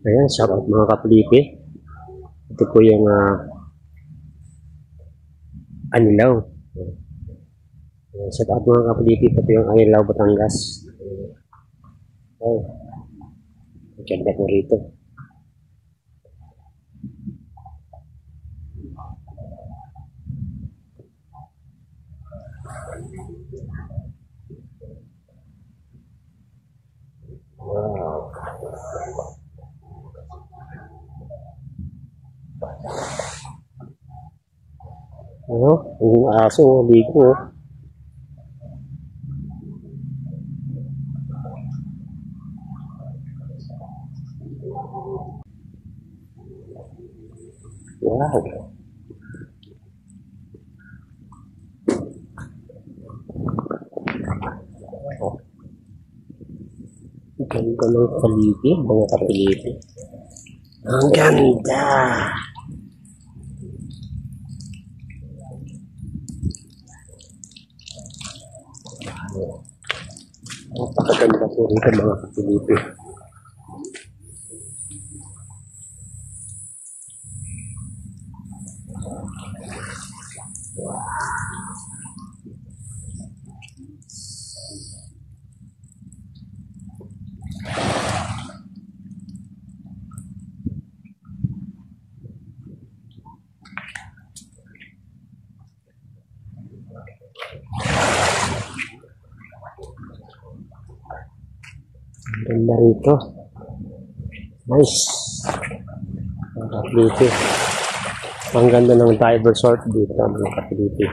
Ayan, shout out mga kapilipi. Ito po yung Anilaw. Shout out mga kapilipi. Ito po yung Anilaw, Batangas. Oh, maganda po rito. Wow. Yung aso, ligo. Wow. Ganda ng paligid, mga kapilipi. Ang ganda! Napakaganda po rito mga kapilipi. Ang ganda rito. Nice. Mga kapilipi. Ang ganda ng dive resort dito mga kapilipi.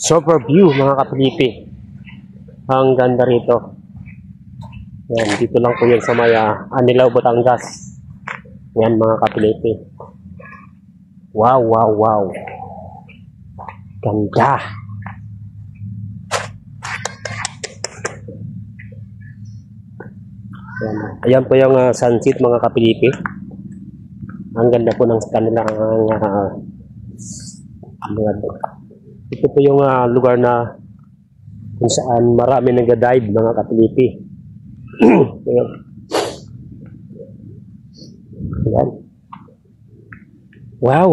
Super view mga kapilipi. Ang ganda rito. Yan, dito lang po yan sa may Anilaw, Batangas. Yan mga kapilipi. Wow, wow, wow. Ganda. Yan. Ayan po yung sunset mga kapilipi. Ang ganda po ng kanilang ito po yung lugar na kung saan marami nag-dive mga kapilipi. Ayan. Wow!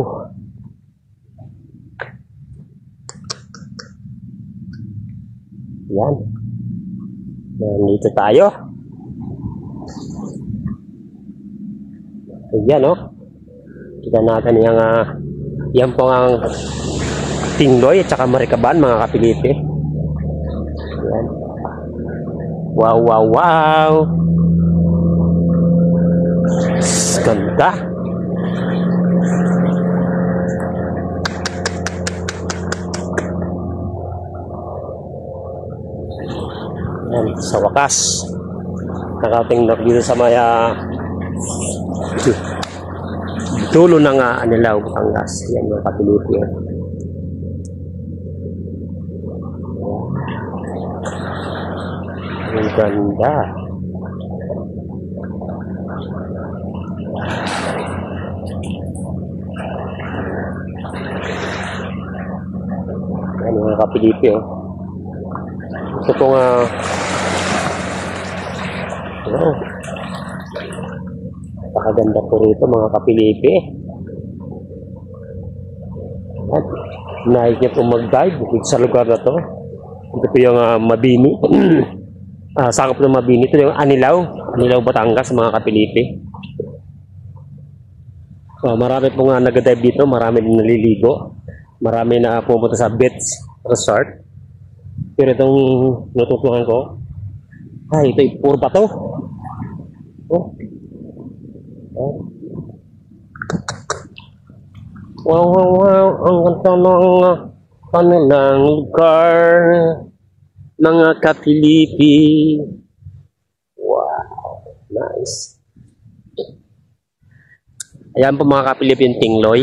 Ayan. Nandito tayo. Ayan, no? Kita natin yung yan po ang Tingloy at saka Marikaban mga kapilipi. Ayan. Wow, wow, wow! Ganda! Ayan, sa wakas nakarating na dito sa may dulo ng Anilaw, Batangas. Yan yung kapilipi. Ang ganda. Yan mga kapilipi. Ito pong napakaganda po rito mga kapilipi. At nais niya pong mag-dive sa lugar na to. Ito po yung Mabini. sakop ng Mabini. Ito yung Anilaw, Batangas, mga kapilipi. Marami po nga nag-dive dito, marami din naliligo, marami na pumunta sa beach resort. Pero itong natutukan ko, ito ay puro bato. Oh. Oh. Wow, wow, wow, ang ganda ng kanilang lugar, mga kapilipi. Wow, nice. Ayan po mga kapilipi yung Tingloy.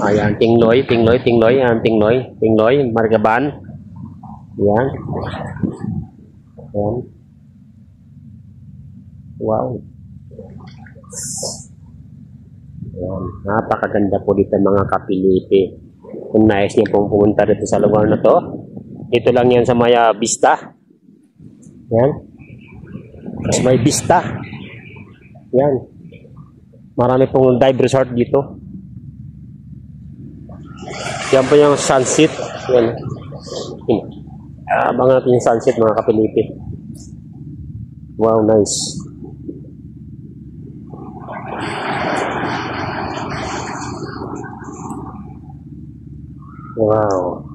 Ayan, Tingloy, ayan, Tingloy, Margaban. Ayan. Ayan. Wow. Ayan. Napakaganda po dito mga kapilipi. Kung nais niyo pong pumunta dito sa lugar na to, ito lang yan sa Maya Vista. Ayan. Mas may vista. Ayan. Marami pong dive resort dito. Yan po yung sunset. Yan. Abangan natin yung sunset mga kapilipi. Wow, nice. Wow.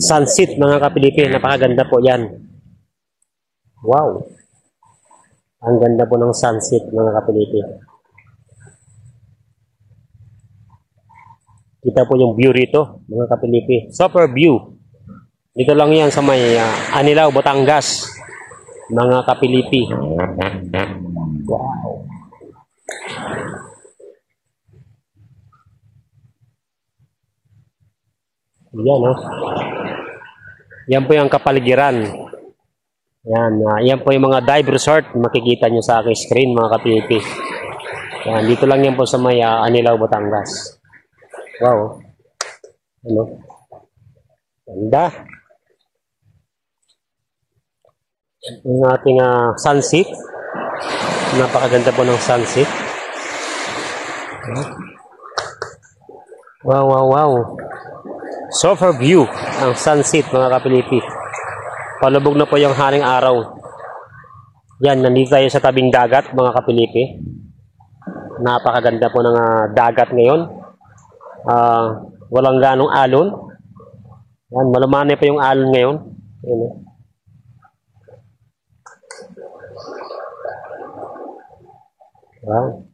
Sunset mga kapilipi, napakaganda po yan. Wow. Ang ganda po ng sunset mga kapilipi. Kita po yung view rito mga kapilipi. Super view. Dito lang yan sa may Anilaw, Batangas. Mga kapilipi. Wow. Yan oh. Yan po yung kapaligiran. Yan, yan po yung mga dive resort. Makikita nyo sa aking screen mga kapilipi. Yan, dito lang yan po sa may Anilaw, Batangas. Wow. Ano? Ganda. Yung ating sunset. Napakaganda po ng sunset. Wow, wow, wow. Super view ang sunset mga kapilipi. Palubog na po yung haring araw. Yan, nandito tayo sa tabing dagat mga kapilipi. Napakaganda po ng dagat ngayon. Walang ganong alon. Yan, malumanay pa yung alon ngayon. Yan, wow.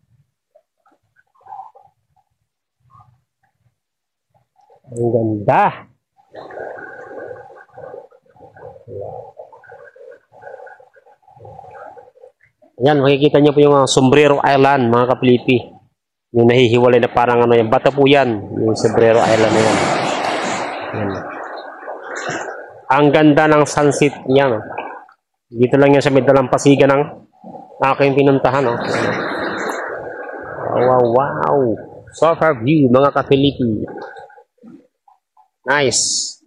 Ang ganda. Yan, makikita nyo po yung Sombrero Island, mga kapilipi. Yung nahihiwalay na parang ano yan. Bata po yan, yung Sombrero Island na yan. Yan. Ang ganda ng sunset yan. Dito lang yan sa may dalampasigan ng aking pinuntahan. Oh. Wow, wow. Super view, mga kapilipi. Nice.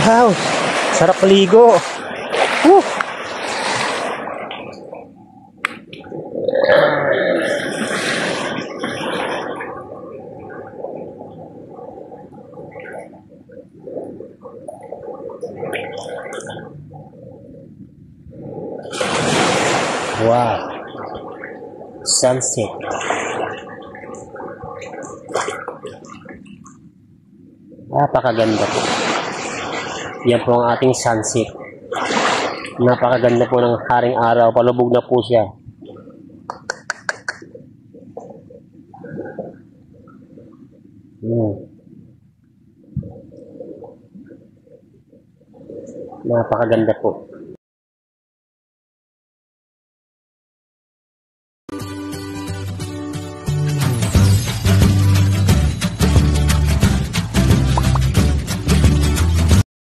Wow, sarap maligo. Woo. Wow. Sunset. Napakaganda po. Yan po ang ating sunset. Napakaganda po ng haring araw. Palubog na po siya. Napakaganda po.